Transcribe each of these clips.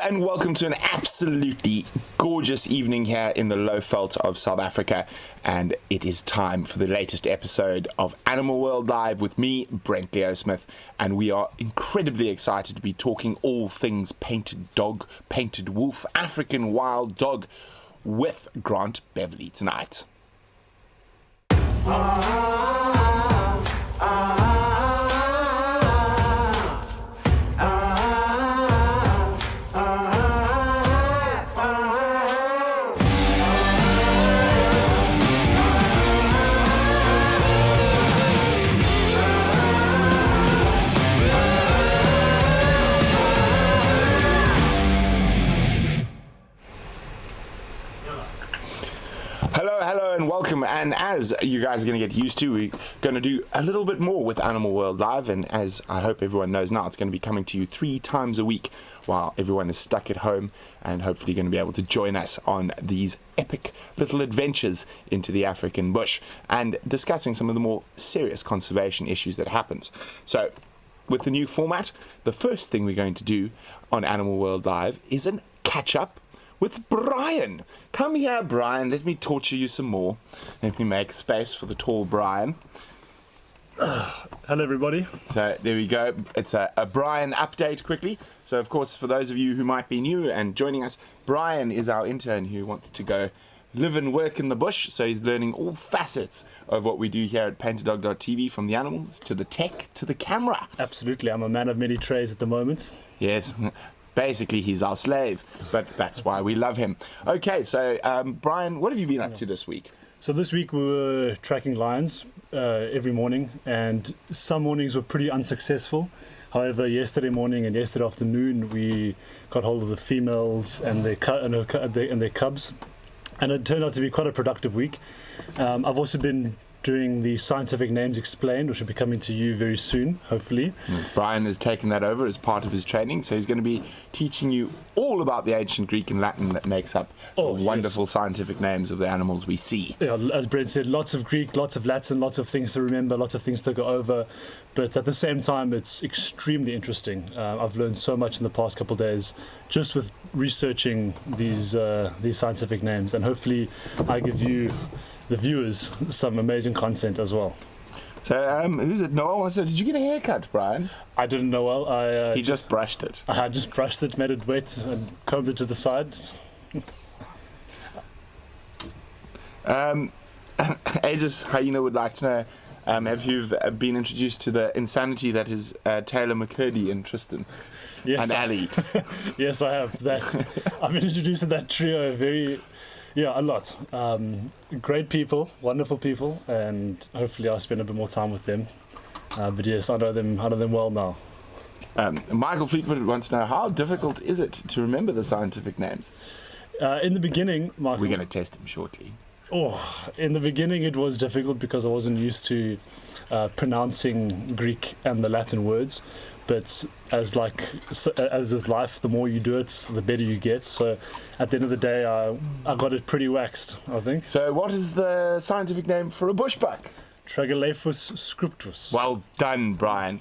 and welcome to an absolutely gorgeous evening here in the Lowveld of South Africa, and it is time for the latest episode of Animal World Live with me, Brent Smith, and we are incredibly excited to be talking all things painted dog, painted wolf, African wild dog with Grant Beverley tonight. Hello and welcome, and as you guys are going to get used to, we're going to do a little bit more with Animal World Live, and as I hope everyone knows now, it's going to be coming to you 3 times a week while everyone is stuck at home, and hopefully going to be able to join us on these epic little adventures into the African bush and discussing some of the more serious conservation issues that happened. So with the new format, the first thing we're going to do on Animal World Live is an catch-up with Brian. Come here, Brian. Let me torture you some more. Let me make space for the tall Brian. Hello, everybody. So there we go. It's a Brian update quickly. So, of course, for those of you who might be new and joining us, Brian is our intern who wants to go live and work in the bush. So he's learning all facets of what we do here at paintedDog.tv, from the animals to the tech to the camera. Absolutely. I'm a man of many trades at the moment. Yes. Basically, he's our slave, but that's why we love him. Okay, so Brian, what have you been up to this week? So this week we were tracking lions every morning, and some mornings were pretty unsuccessful. However, yesterday morning and yesterday afternoon, we got hold of the females and their cubs, and it turned out to be quite a productive week. I've also been doing the Scientific Names Explained, which will be coming to you very soon, hopefully. Brian has taken that over as part of his training, so he's going to be teaching you all about the ancient Greek and Latin that makes up the wonderful scientific names of the animals we see. Yeah, as Brent said, lots of Greek, lots of Latin, lots of things to remember, lots of things to go over, but at the same time, it's extremely interesting. I've learned so much in the past couple of days just with researching these scientific names, and hopefully I give you, the viewers, some amazing content as well. So, who's it? Noel? So, did you get a haircut, Brian? I didn't know well. He just brushed it. I just brushed it, made it wet, and combed it to the side. Aegis Hyena would like to know, have you been introduced to the insanity that is Taylor McCurdy and Tristan? Yes, and Ali? Yes, I have. I've been introduced to that trio a lot. Great people, wonderful people, and hopefully I'll spend a bit more time with them. But yes, I know them well now. Michael Fleetwood wants to know, how difficult is it to remember the scientific names? In the beginning, Michael... We're going to test them shortly. In the beginning it was difficult because I wasn't used to pronouncing Greek and the Latin words. But as with life, the more you do it, the better you get. So at the end of the day, I got it pretty waxed, I think. So what is the scientific name for a bushbuck? Tragelaphus scriptus. Well done, Brian.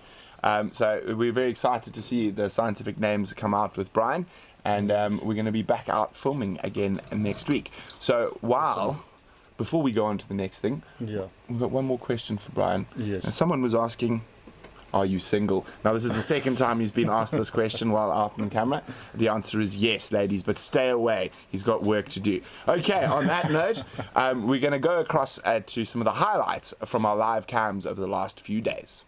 So we're very excited to see the scientific names come out with Brian. And we're going to be back out filming again next week. So before we go on to the next thing, we've got one more question for Brian. Yes. And someone was asking, are you single? Now, this is the second time he's been asked this question while out on camera. The answer is yes, ladies, but stay away. He's got work to do. Okay, on that note, we're going to go across to some of the highlights from our live cams over the last few days.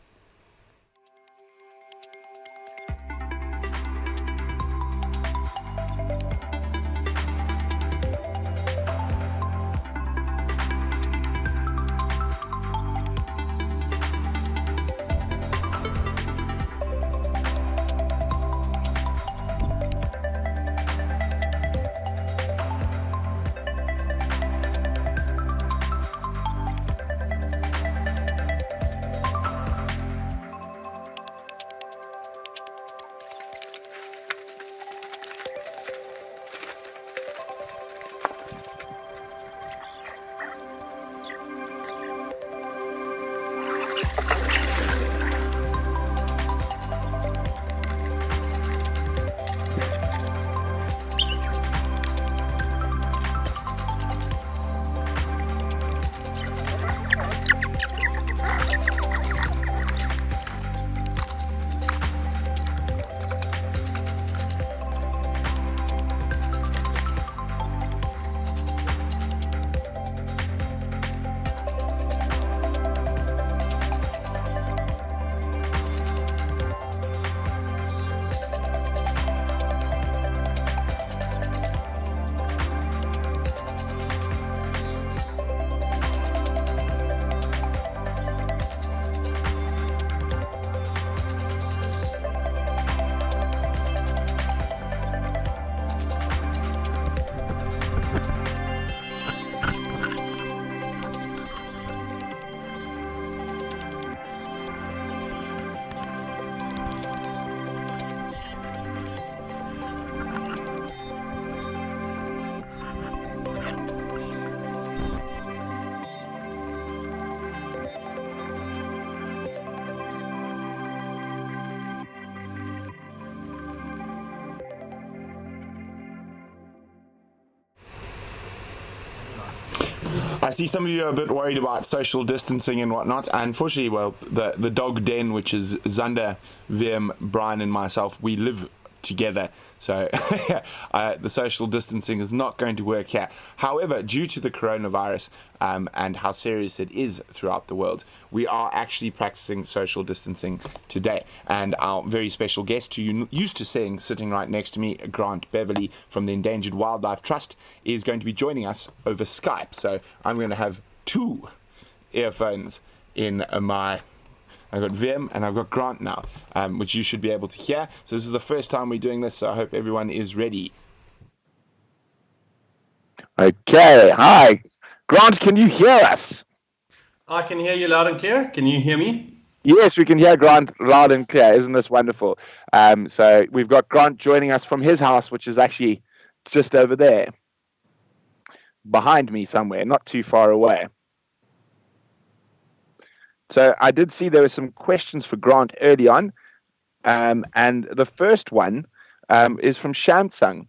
I see some of you are a bit worried about social distancing and whatnot. Unfortunately, well, the dog den, which is Zander, Wium, Brian, and myself, we live together. So the social distancing is not going to work here. However, due to the coronavirus and how serious it is throughout the world, we are actually practicing social distancing today. And our very special guest, who you used to seeing sitting right next to me, Grant Beverley from the Endangered Wildlife Trust, is going to be joining us over Skype. So I'm going to have two earphones in my... I've got Wium and I've got Grant now, which you should be able to hear. So this is the first time we're doing this, so I hope everyone is ready. Okay, hi. Grant, can you hear us? I can hear you loud and clear. Can you hear me? Yes, we can hear Grant loud and clear. Isn't this wonderful? So we've got Grant joining us from his house, which is actually just over there, behind me somewhere, not too far away. So I did see there were some questions for Grant early on, and the first one is from Shamsung.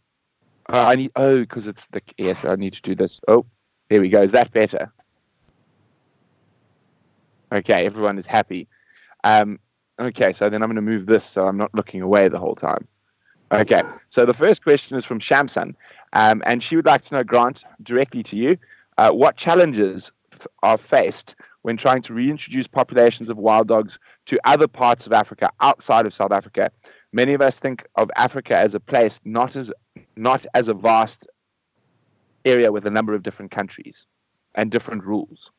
Because it's the... Yes, I need to do this. Oh, there we go. Is that better? Okay, everyone is happy. Okay, so then I'm going to move this so I'm not looking away the whole time. Okay, so the first question is from Shamsun, and she would like to know, Grant, directly to you, what challenges are faced when trying to reintroduce populations of wild dogs to other parts of Africa outside of South Africa. Many of us think of Africa as a place, not as a vast area with a number of different countries and different rules.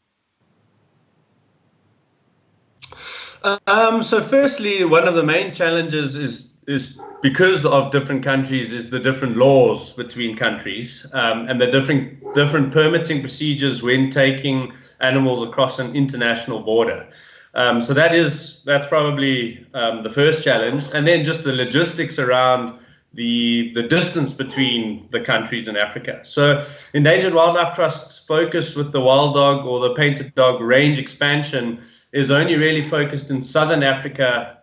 So firstly, one of the main challenges is because of different countries is the different laws between countries, and the different permitting procedures when taking animals across an international border. So that's probably the first challenge, and then just the logistics around the distance between the countries in Africa. So Endangered Wildlife Trust's focus with the wild dog or the painted dog range expansion is only really focused in Southern Africa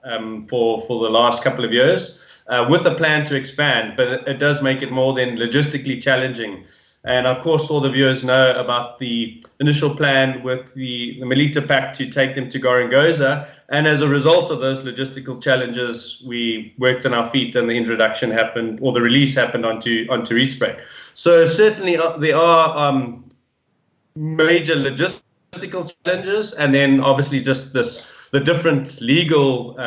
for the last couple of years, with a plan to expand, but it does make it more than logistically challenging. And of course, all the viewers know about the initial plan with the Melita Pack to take them to Gorongosa. And as a result of those logistical challenges, we worked on our feet and the introduction happened, or the release happened onto Reedspray. So certainly there are major logistical challenges, and then obviously just the different legal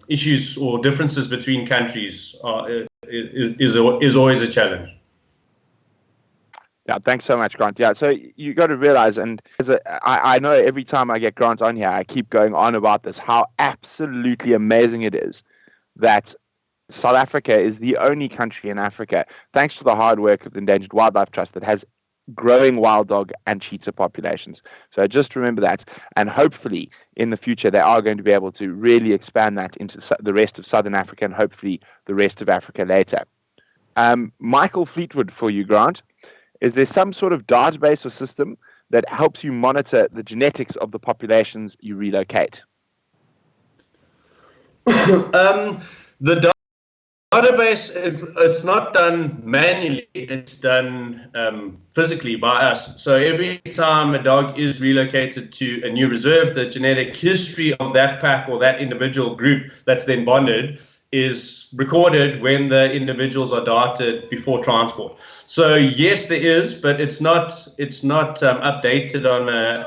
issues or differences between countries is always a challenge. Yeah, thanks so much, Grant. Yeah, so you got to realize, and I know every time I get Grant on here, I keep going on about this, how absolutely amazing it is that South Africa is the only country in Africa, thanks to the hard work of the Endangered Wildlife Trust, that has growing wild dog and cheetah populations. So just remember that, and hopefully in the future they are going to be able to really expand that into the rest of Southern Africa and hopefully the rest of Africa later. Michael Fleetwood for you, Grant. Is there some sort of database or system that helps you monitor the genetics of the populations you relocate? The database, it's not done manually, it's done physically by us. So every time a dog is relocated to a new reserve, the genetic history of that pack or that individual group that's then bonded is recorded when the individuals are darted before transport. So yes, there is, but it's not updated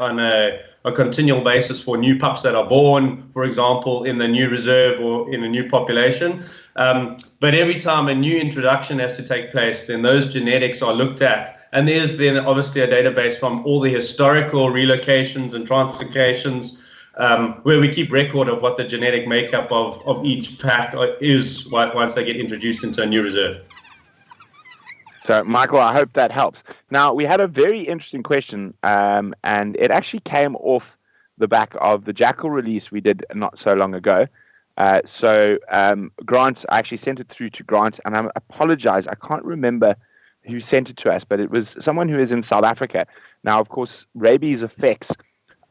on a continual basis for new pups that are born, for example, in the new reserve or in a new population. But every time a new introduction has to take place, then those genetics are looked at. And there's then obviously a database from all the historical relocations and translocations, where we keep record of what the genetic makeup of each pack is once they get introduced into a new reserve. So, Michael, I hope that helps. Now, we had a very interesting question, and it actually came off the back of the Jackal release we did not so long ago. Grant, I actually sent it through to Grant, and I apologize, I can't remember who sent it to us, but it was someone who is in South Africa. Now, of course, rabies affects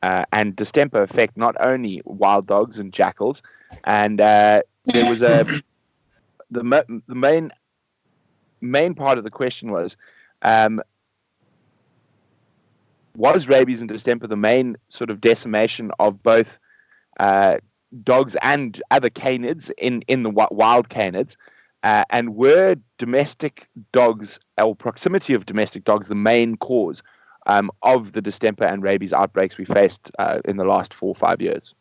and distemper affect not only wild dogs and jackals, and there was the main part of the question was, was rabies and distemper the main sort of decimation of both dogs and other canids in the wild canids, and were domestic dogs or proximity of domestic dogs the main cause of the distemper and rabies outbreaks we faced in the last 4 or 5 years?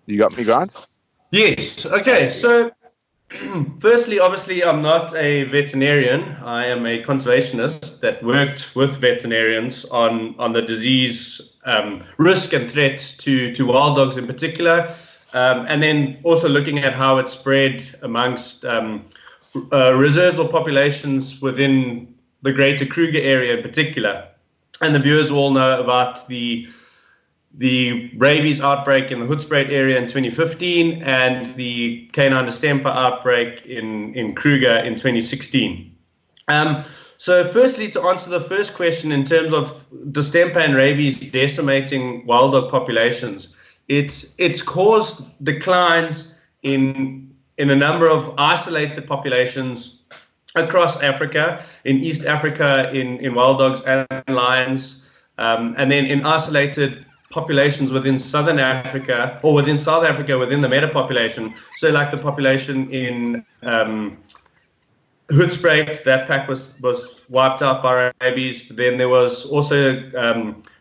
You got me, Grant? Yes. Okay. So, firstly, obviously, I'm not a veterinarian. I am a conservationist that worked with veterinarians on the disease risk and threats to wild dogs in particular, and then also looking at how it spread amongst reserves or populations within the greater Kruger area in particular. And the viewers all know about the rabies outbreak in the Hoedspruit area in 2015 and the canine distemper outbreak in Kruger in 2016. So firstly, to answer the first question in terms of distemper and rabies decimating wild dog populations, it's caused declines in a number of isolated populations across Africa, in East Africa, in wild dogs and lions, and then in isolated populations within Southern Africa, or within South Africa, within the meta population. So like the population in Hoedspruit, that pack was wiped out by rabies. Then there was also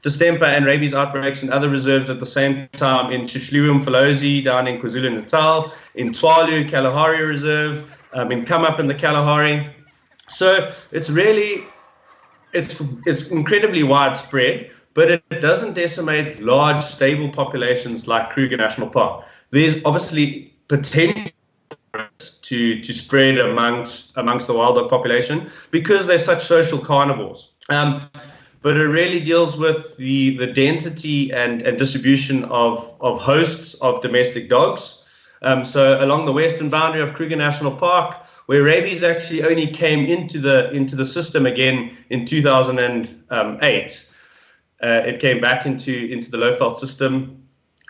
distemper and rabies outbreaks in other reserves at the same time in Tshishluwe-Mfolozi down in KwaZulu-Natal, in Twalu, Kalahari Reserve, in Kamup in the Kalahari. So it's incredibly widespread, but it doesn't decimate large, stable populations like Kruger National Park. There's obviously potential to spread amongst the wild dog population because they're such social carnivores. But it really deals with the density and distribution of hosts of domestic dogs. So along the western boundary of Kruger National Park, where rabies actually only came into the system again in 2008. It came back into the Lowveld system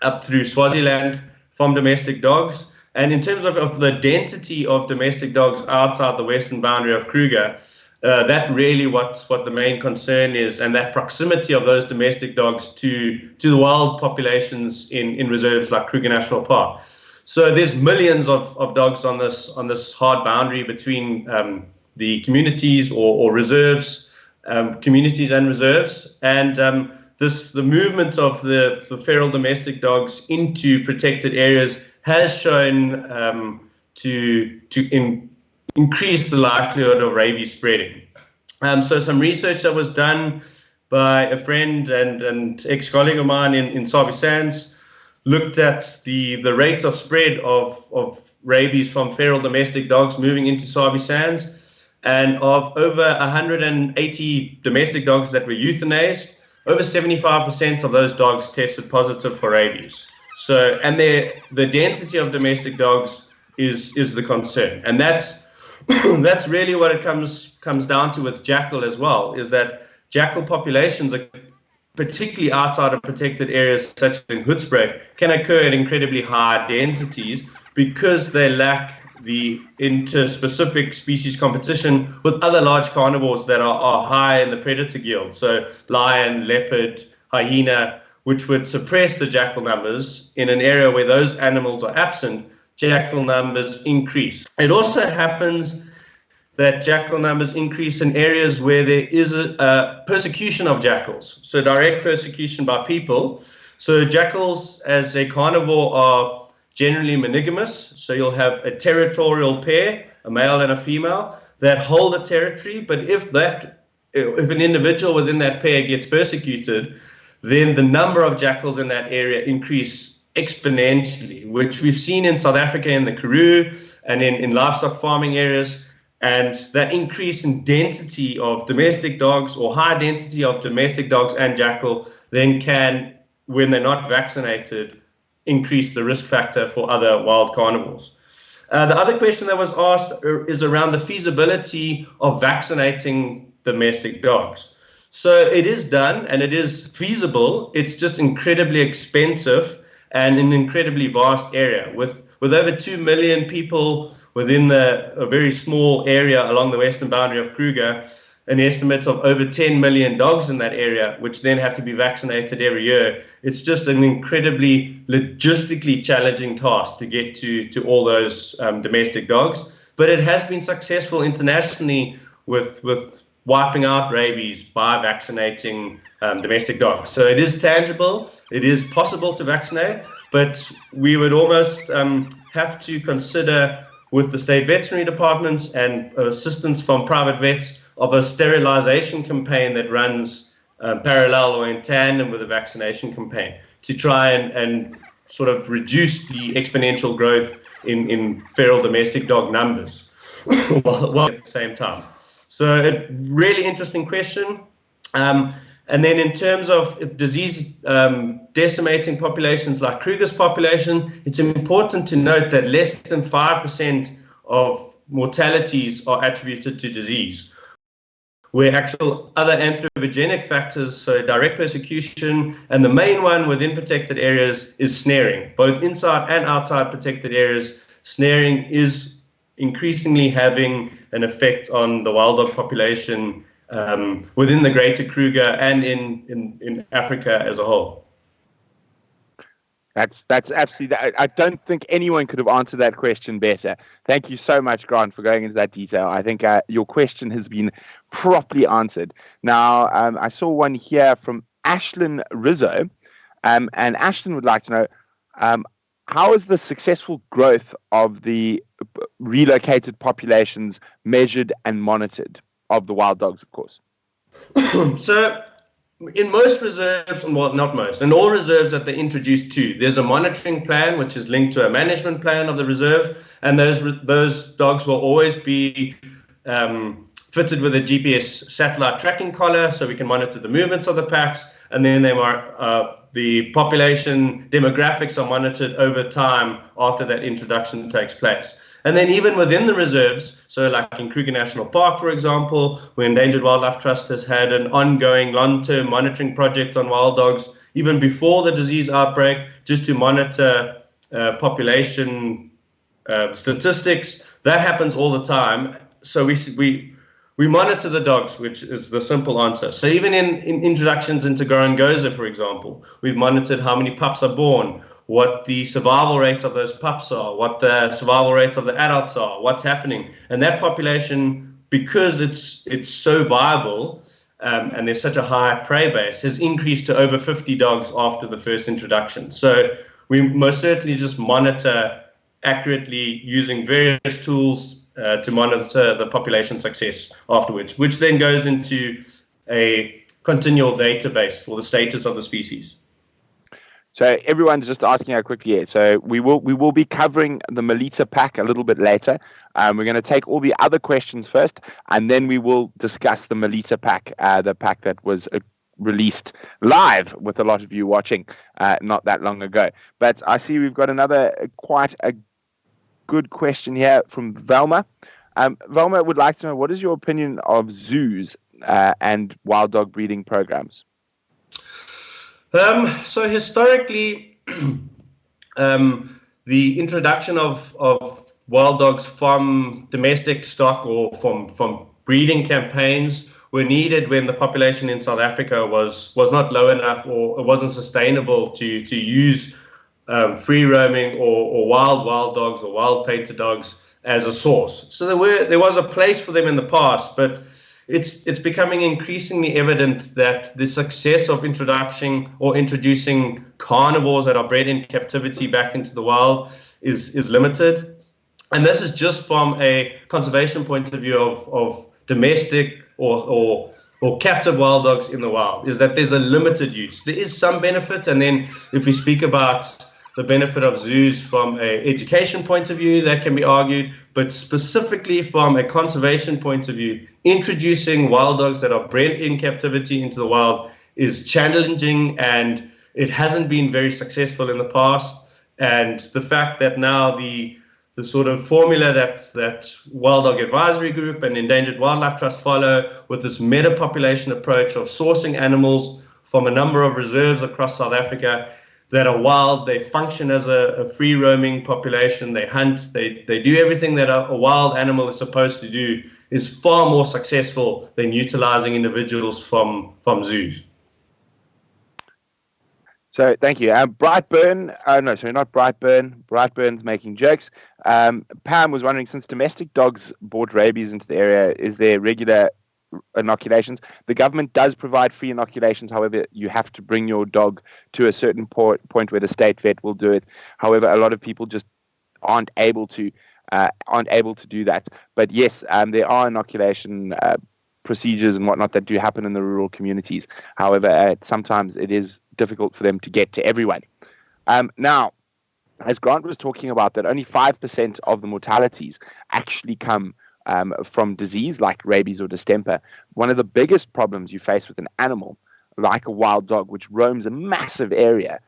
up through Swaziland from domestic dogs. And in terms of the density of domestic dogs outside the western boundary of Kruger, that really what the main concern is, and that proximity of those domestic dogs to the wild populations in reserves like Kruger National Park. So there's millions of dogs on this hard boundary between the communities or reserves. Communities and reserves, and the movement of the feral domestic dogs into protected areas has shown to increase the likelihood of rabies spreading. So some research that was done by a friend and ex-colleague of mine in Sabi Sands looked at the rate of spread of rabies from feral domestic dogs moving into Sabi Sands. And of over 180 domestic dogs that were euthanized, over 75% of those dogs tested positive for rabies. So, and the density of domestic dogs is the concern, and that's really what it comes down to with jackal as well. Is that jackal populations, are, particularly outside of protected areas such as in Hoedspruit, can occur at incredibly high densities because they lack the interspecific species competition with other large carnivores that are high in the predator guild. So lion, leopard, hyena, which would suppress the jackal numbers. In an area where those animals are absent, jackal numbers increase. It also happens that jackal numbers increase in areas where there is a persecution of jackals. So direct persecution by people. So jackals as a carnivore are generally monogamous, so you'll have a territorial pair, a male and a female, that hold a territory. But if an individual within that pair gets persecuted, then the number of jackals in that area increase exponentially, which we've seen in South Africa in the Karoo and in livestock farming areas. And that increase in density of domestic dogs, or high density of domestic dogs and jackal, then can, when they're not vaccinated, increase the risk factor for other wild carnivores. The other question that was asked is around the feasibility of vaccinating domestic dogs. So it is done and it is feasible. It's just incredibly expensive and an incredibly vast area with over 2 million people within a very small area along the western boundary of Kruger, an estimate of over 10 million dogs in that area, which then have to be vaccinated every year. It's just an incredibly logistically challenging task to get to all those domestic dogs. But it has been successful internationally with wiping out rabies by vaccinating domestic dogs. So it is tangible, it is possible to vaccinate, but we would almost have to consider with the state veterinary departments and assistance from private vets of a sterilization campaign that runs parallel or in tandem with a vaccination campaign to try and sort of reduce the exponential growth in feral domestic dog numbers while at the same time. So a really interesting question. And then in terms of disease decimating populations like Kruger's population, it's important to note that less than 5% of mortalities are attributed to disease, where actual other anthropogenic factors, so direct persecution, and the main one within protected areas is snaring. Both inside and outside protected areas, snaring is increasingly having an effect on the wild dog population within the greater Kruger and in Africa as a whole. That's absolutely. I don't think anyone could have answered that question better. Thank you so much, Grant, for going into that detail. I think your question has been properly answered. Now, I saw one here from Ashlyn Rizzo, and Ashlyn would like to know how is the successful growth of the relocated populations measured and monitored of the wild dogs, of course? So, in most reserves, well, not most, in all reserves that they introduced to, there's a monitoring plan which is linked to a management plan of the reserve, and those dogs will always be fitted with a GPS satellite tracking collar so we can monitor the movements of the packs, and then the population demographics are monitored over time after that introduction takes place. And then even within the reserves, so like in Kruger National Park, for example, where Endangered Wildlife Trust has had an ongoing long-term monitoring project on wild dogs, even before the disease outbreak, just to monitor population statistics. That happens all the time. So we monitor the dogs, which is the simple answer. So even in introductions into Gorongosa, for example, we've monitored how many pups are born, what the survival rates of those pups are, what the survival rates of the adults are, what's happening. And that population, because it's so viable and there's such a high prey base, has increased to over 50 dogs after the first introduction. So we most certainly just monitor accurately using various tools to monitor the population success afterwards, which then goes into a continual database for the status of the species. So everyone's just asking how quickly yet. So we will be covering the Melita Pack a little bit later. We're going to take all the other questions first, and then we will discuss the Melita Pack, the pack that was released live with a lot of you watching not that long ago. But I see we've got another quite a good question here from Velma. Velma would like to know, what is your opinion of zoos and wild dog breeding programs? So historically, the introduction of wild dogs from domestic stock or from breeding campaigns were needed when the population in South Africa was not low enough, or it wasn't sustainable to use free roaming or wild dogs or wild painted dogs as a source. So there was a place for them in the past, but it's becoming increasingly evident that the success of introducing carnivores that are bred in captivity back into the wild is limited. And this is just from a conservation point of view of domestic or captive wild dogs in the wild, is that there's a limited use. There is some benefit, and then if we speak about the benefit of zoos from an education point of view, that can be argued, but specifically from a conservation point of view, introducing wild dogs that are bred in captivity into the wild is challenging, and it hasn't been very successful in the past. And the fact that now the sort of formula that Wild Dog Advisory Group and Endangered Wildlife Trust follow, with this meta-population approach of sourcing animals from a number of reserves across South Africa, that are wild. They function as a free roaming population. They hunt. They do everything that a wild animal is supposed to do, is far more successful than utilizing individuals from zoos. So thank you. Brightburn, no, sorry, not Brightburn. Brightburn's making jokes. Pam was wondering, since domestic dogs brought rabies into the area, is there regular inoculations? The government does provide free inoculations. However, you have to bring your dog to a certain point where the state vet will do it. However, a lot of people just aren't able to do that. But yes, there are inoculation procedures and whatnot that do happen in the rural communities. However, sometimes it is difficult for them to get to everyone. Now, as Grant was talking about, that only 5% of the mortalities actually come from disease like rabies or distemper. One of the biggest problems you face with an animal like a wild dog, which roams a massive area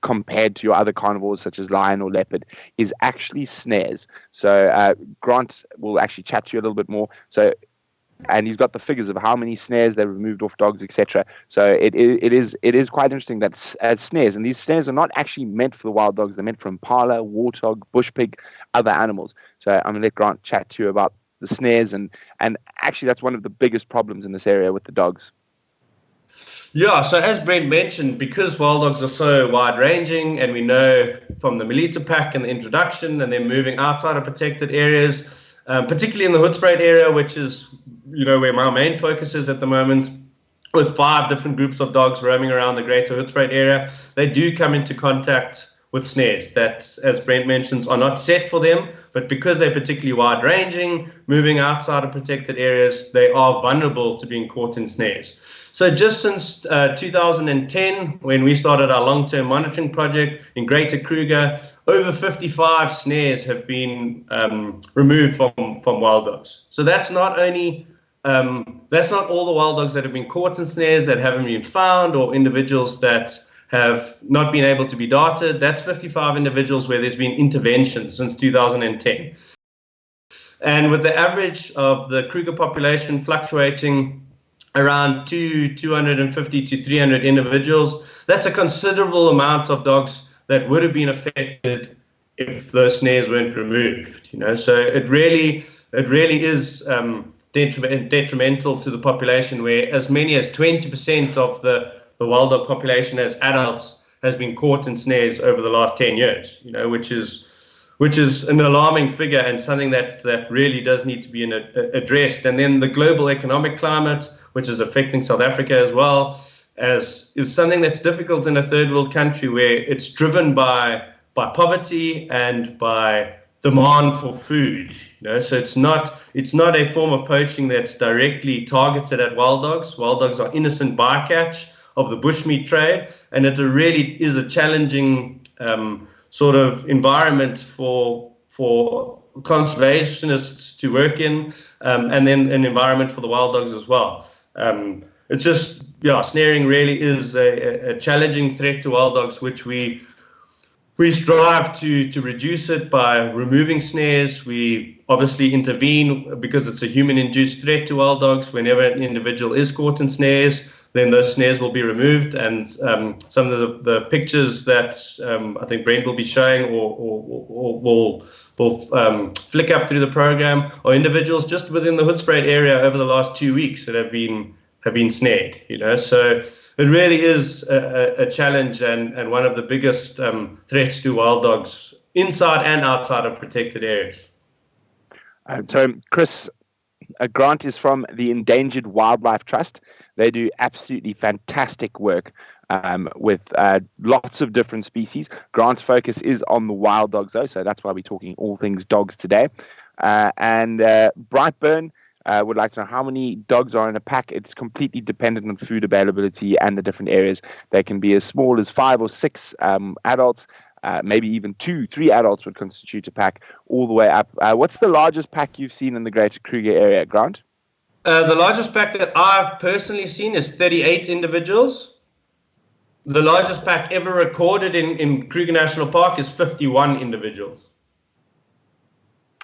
compared to your other carnivores such as lion or leopard, is actually snares. So Grant will actually chat to you a little bit more. And he's got the figures of how many snares they removed off dogs, etc. So it is quite interesting that snares, and these snares are not actually meant for the wild dogs. They're meant for impala, warthog, bush pig, other animals. So I'm going to let Grant chat to you about the snares, and actually that's one of the biggest problems in this area with the dogs. Yeah, so as Brent mentioned, because wild dogs are so wide-ranging, and we know from the Melita Pack and the introduction, and then moving outside of protected areas, particularly in the Hoedspruit area, which is where my main focus is at the moment, with 5 different groups of dogs roaming around the greater Hoedspruit area, they do come into contact with snares that, as Brent mentions, are not set for them, but because they're particularly wide-ranging, moving outside of protected areas, they are vulnerable to being caught in snares. So just since 2010, when we started our long-term monitoring project in Greater Kruger, over 55 snares have been removed from wild dogs. So that's not only that's not all the wild dogs that have been caught in snares that haven't been found, or individuals that have not been able to be darted. That's 55 individuals where there's been intervention since 2010. And with the average of the Kruger population fluctuating around 250 to 300 individuals, that's a considerable amount of dogs that would have been affected if those snares weren't removed. So it really is detrimental to the population, where as many as 20% of the wild dog population as adults has been caught in snares over the last 10 years, which is an alarming figure, and something that really does need to be addressed. And then the global economic climate, which is affecting South Africa as well, is something that's difficult in a third world country, where it's driven by poverty and by demand for food. So it's not a form of poaching that's directly targeted at wild dogs. Wild dogs are innocent bycatch of the bushmeat trade, and it really is a challenging sort of environment for conservationists to work in, and then an environment for the wild dogs as well. It's just, snaring really is a challenging threat to wild dogs, which we strive to reduce it by removing snares. We obviously intervene because it's a human-induced threat to wild dogs. Whenever an individual is caught in snares, then those snares will be removed. And some of the pictures that I think Brent will be showing or will flick up through the program are individuals just within the Hoedspruit area over the last 2 weeks that have been snared. So it really is a challenge, and one of the biggest threats to wild dogs inside and outside of protected areas. So Chris, Grant is from the Endangered Wildlife Trust. They do absolutely fantastic work with lots of different species. Grant's focus is on the wild dogs, though, so that's why we're talking all things dogs today. And Brightburn would like to know how many dogs are in a pack. It's completely dependent on food availability and the different areas. They can be as small as 5 or 6 adults, maybe even 2, 3 adults would constitute a pack, all the way up. What's the largest pack you've seen in the Greater Kruger area, Grant? The largest pack that I've personally seen is 38 individuals. The largest pack ever recorded in Kruger National Park is 51 individuals.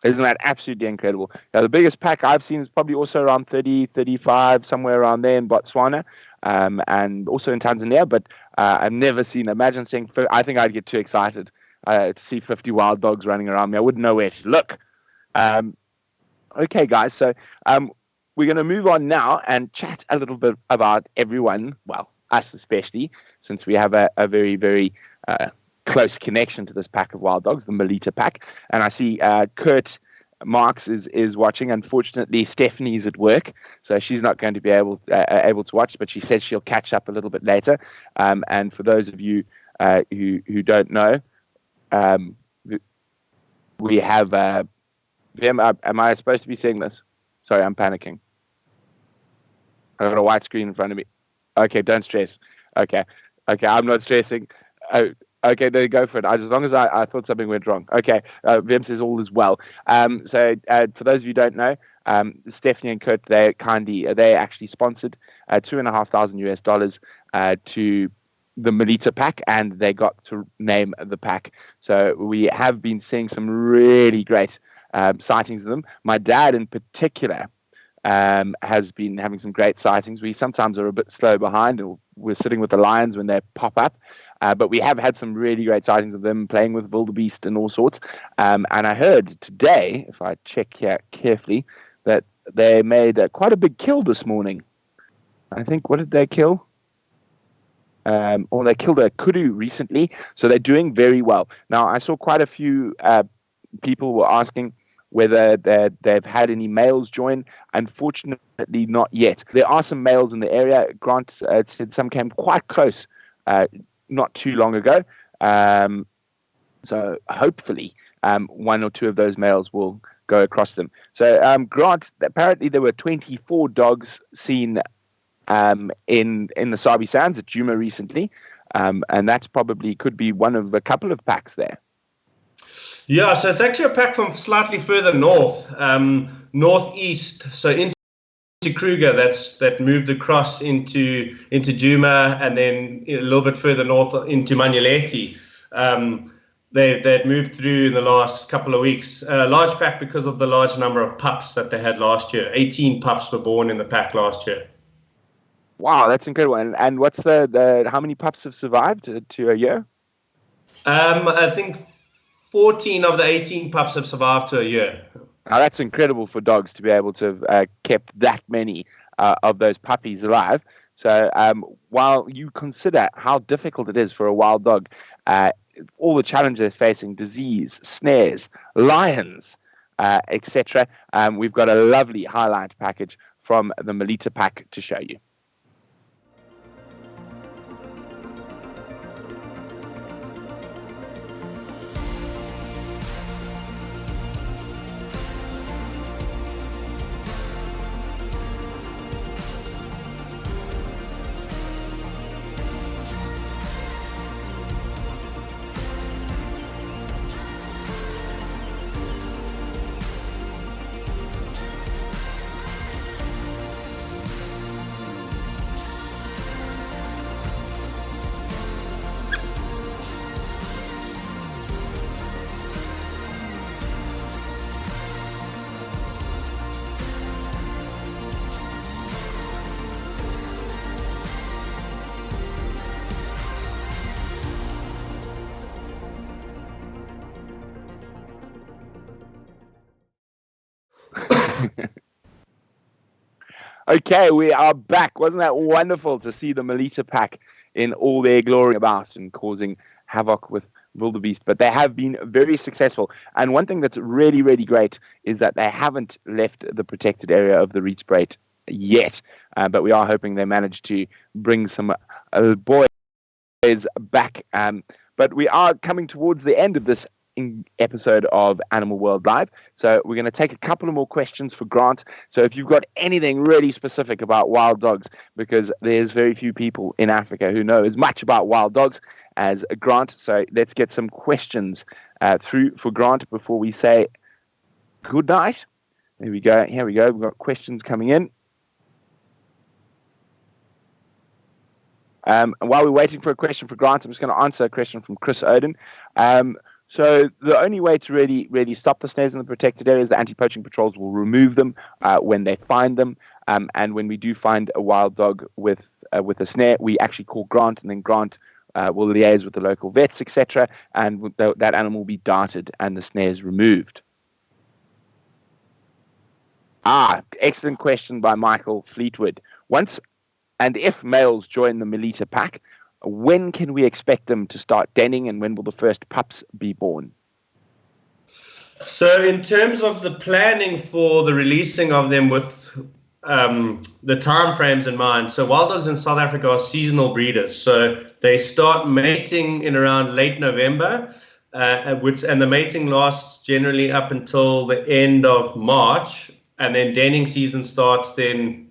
Isn't that absolutely incredible? Now, the biggest pack I've seen is probably also around 30, 35, somewhere around there in Botswana. and also in Tanzania. But I've never seen. Imagine seeing. I think I'd get too excited to see 50 wild dogs running around me. I wouldn't know where to look. Okay, guys. So we're going to move on now and chat a little bit about everyone. Well, us especially, since we have a very, very close connection to this pack of wild dogs, the Melita Pack. And I see Kurt Marks is watching. Unfortunately, Stephanie's at work, so she's not going to be able to watch, but she said she'll catch up a little bit later. And for those of you who don't know, we have Wium. Am I supposed to be saying this? Sorry, I'm panicking. I've got a white screen in front of me. Okay, don't stress. Okay, I'm not stressing. Oh, okay, there you go for it. As long as I thought something went wrong. Okay, Wium says all is well. So for those of you who don't know, Stephanie and Kurt, they actually sponsored $2,500 to the Melita Pack, and they got to name the pack. So we have been seeing some really great sightings of them. My dad in particular has been having some great sightings. We sometimes are a bit slow behind, and we're sitting with the lions when they pop up. But we have had some really great sightings of them playing with wildebeest and all sorts. And I heard today, if I check here carefully, that they made quite a big kill this morning. I think, what did they kill? Or they killed a kudu recently. So they're doing very well. Now, I saw quite a few people were asking whether they've had any males join. Unfortunately, not yet. There are some males in the area. Grant said some came quite close not too long ago. So hopefully one or two of those males will go across them. So Grant, apparently there were 24 dogs seen in the Sabi Sands at Djuma recently. And that's probably could be one of a couple of packs there. Yeah, so it's actually a pack from slightly further north, northeast, so into Kruger, that moved across into Djuma, and then a little bit further north into Manyeleti. They'd moved through in the last couple of weeks. Large pack because of the large number of pups that they had last year. 18 pups were born in the pack last year. Wow, that's incredible. And what's the how many pups have survived to a year? I think 14 of the 18 pups have survived to a year. Now, that's incredible for dogs to be able to have kept that many of those puppies alive. So while you consider how difficult it is for a wild dog, all the challenges facing, disease, snares, lions, etc., we've got a lovely highlight package from the Melita Pack to show you. Okay, we are back. Wasn't that wonderful to see the Melita Pack in all their glory about and causing havoc with wildebeest? But they have been very successful. And one thing that's really, really great is that they haven't left the protected area of the Rietsbraet yet. But we are hoping they manage to bring some boys back. But we are coming towards the end of this episode of Animal World Live. So we're going to take a couple of more questions for Grant. So if you've got anything really specific about wild dogs, because there's very few people in Africa who know as much about wild dogs as Grant. So let's get some questions through for Grant before we say good night. There we go. Here we go. We've got questions coming in. And while we're waiting for a question for Grant, I'm just going to answer a question from Chris Oden. So the only way to really stop the snares in the protected areas, the anti-poaching patrols will remove them when they find them. And when we do find a wild dog with with a snare, we actually call Grant, and then Grant will liaise with the local vets, etc., and that animal will be darted and the snare is removed. Excellent question by Michael Fleetwood. Once and if males join the Melita Pack, when can we expect them to start denning, and when will the first pups be born? So in terms of the planning for the releasing of them with the time frames in mind, so wild dogs in South Africa are seasonal breeders. So they start mating in around late November, and the mating lasts generally up until the end of March. And then denning season starts then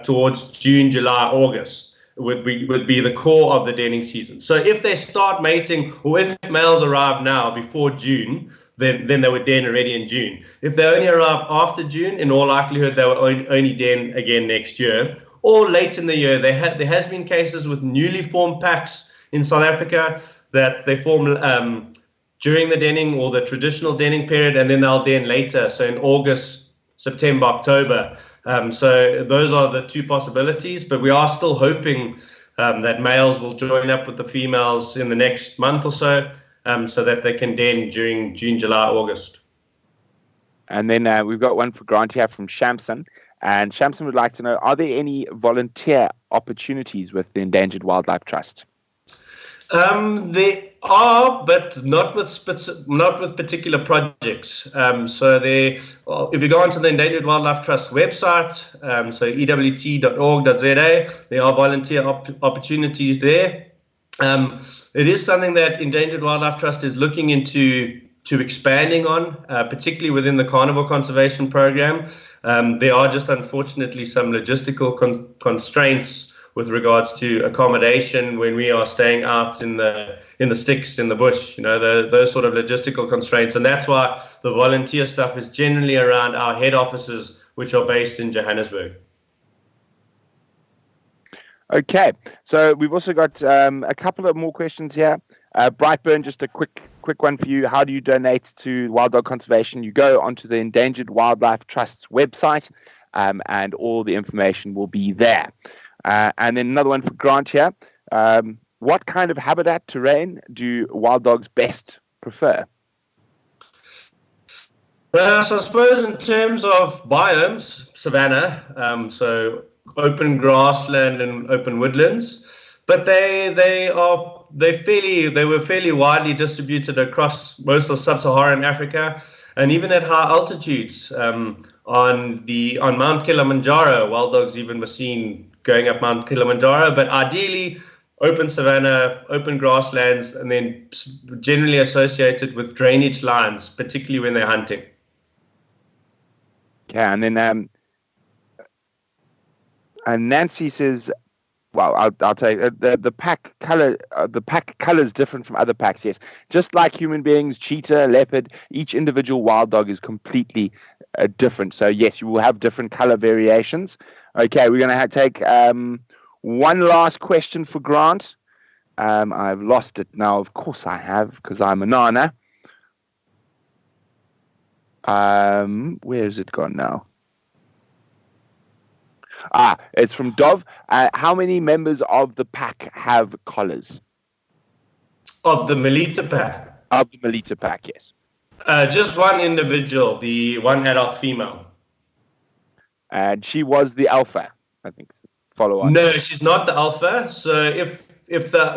towards June, July, August would be the core of the denning season. So if they start mating, or if males arrive now before June, then they would den already in June. If they only arrive after June, in all likelihood they will only den again next year, or late in the year. There has been cases with newly formed packs in South Africa that they form during the denning or the traditional denning period, and then they'll den later, so in August, September, October. So those are the two possibilities, but we are still hoping that males will join up with the females in the next month or so, so that they can den during June, July, August. And then we've got one for Grant here from Shamson. And Shamson would like to know, are there any volunteer opportunities with the Endangered Wildlife Trust? There are, but not with particular projects. So if you go onto the Endangered Wildlife Trust website, so ewt.org.za, there are volunteer opportunities there. It is something that Endangered Wildlife Trust is looking into expanding on, particularly within the carnivore conservation program. There are just unfortunately some logistical constraints with regards to accommodation when we are staying out in the sticks in the bush, those sort of logistical constraints. And that's why the volunteer stuff is generally around our head offices, which are based in Johannesburg. Okay, so we've also got a couple of more questions here. Brightburn, just a quick one for you. How do you donate to wild dog conservation? You go onto the Endangered Wildlife Trust's website, and all the information will be there. And then another one for Grant here. What kind of habitat terrain do wild dogs best prefer? So I suppose in terms of biomes, savanna, so open grassland and open woodlands, but they were fairly widely distributed across most of sub-Saharan Africa, and even at high altitudes. On Mount Kilimanjaro, wild dogs even were seen going up Mount Kilimanjaro, but ideally open savanna, open grasslands, and then generally associated with drainage lines, particularly when they're hunting. Okay, and then and Nancy says, well, I'll tell you, the pack color, the pack color is different from other packs. Yes, just like human beings, cheetah, leopard, each individual wild dog is completely different. So yes, you will have different color variations. Okay, we're going to take one last question for Grant. I've lost it now. Of course I have, because I'm a nana. Where has it gone now? It's from Dov. How many members of the pack have collars? Of the Melita Pack? Of the Melita Pack, yes. Just one individual, the one adult female. And she was the alpha, I think. Follow on. No, she's not the alpha. So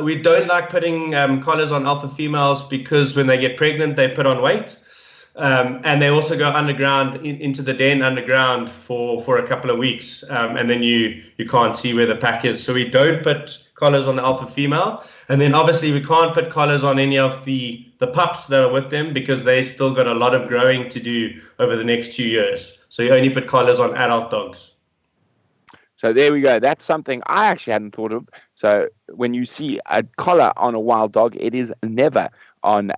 we don't like putting collars on alpha females, because when they get pregnant, they put on weight. And they also go underground into the den underground for a couple of weeks, and then you can't see where the pack is. So we don't put collars on the alpha female, and then obviously we can't put collars on any of the pups that are with them, because they've still got a lot of growing to do over the next 2 years. So you only put collars on adult dogs. So there we go. That's something I actually hadn't thought of. So when you see a collar on a wild dog, it is never on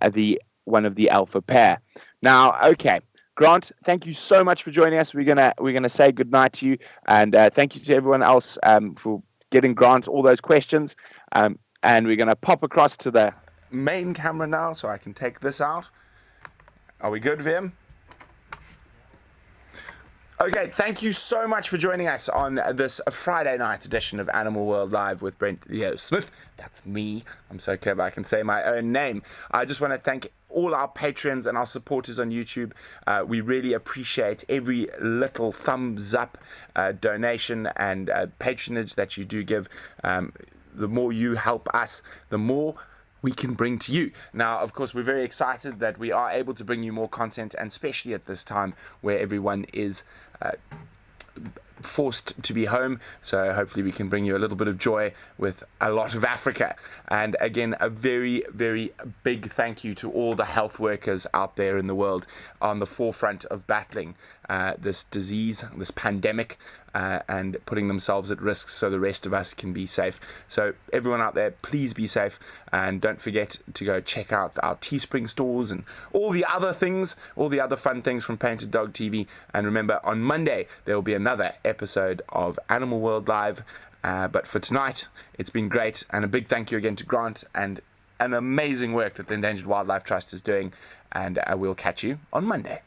one of the alpha pair. Now, okay, Grant, thank you so much for joining us. We're gonna say goodnight to you, and thank you to everyone else for getting Grant all those questions. And we're gonna pop across to the main camera now, so I can take this out. Are we good, Vim? Okay, thank you so much for joining us on this Friday night edition of Animal World Live with Brent Smith. That's me. I'm so clever, I can say my own name. I just want to thank all our patrons and our supporters on YouTube. We really appreciate every little thumbs up, donation and patronage that you do give. The more you help us, the more we can bring to you. Now, of course, we're very excited that we are able to bring you more content, and especially at this time where everyone is forced to be home. So hopefully we can bring you a little bit of joy with a lot of Africa. And again, a very, very big thank you to all the health workers out there in the world on the forefront of battling this disease, this pandemic, and putting themselves at risk so the rest of us can be safe. So everyone out there, please be safe, and don't forget to go check out our Teespring stores and all the other things, all the other fun things from Painted Dog TV. And remember, on Monday there will be another episode of Animal World Live. But for tonight, it's been great, and a big thank you again to Grant and an amazing work that the Endangered Wildlife Trust is doing, and we'll catch you on Monday.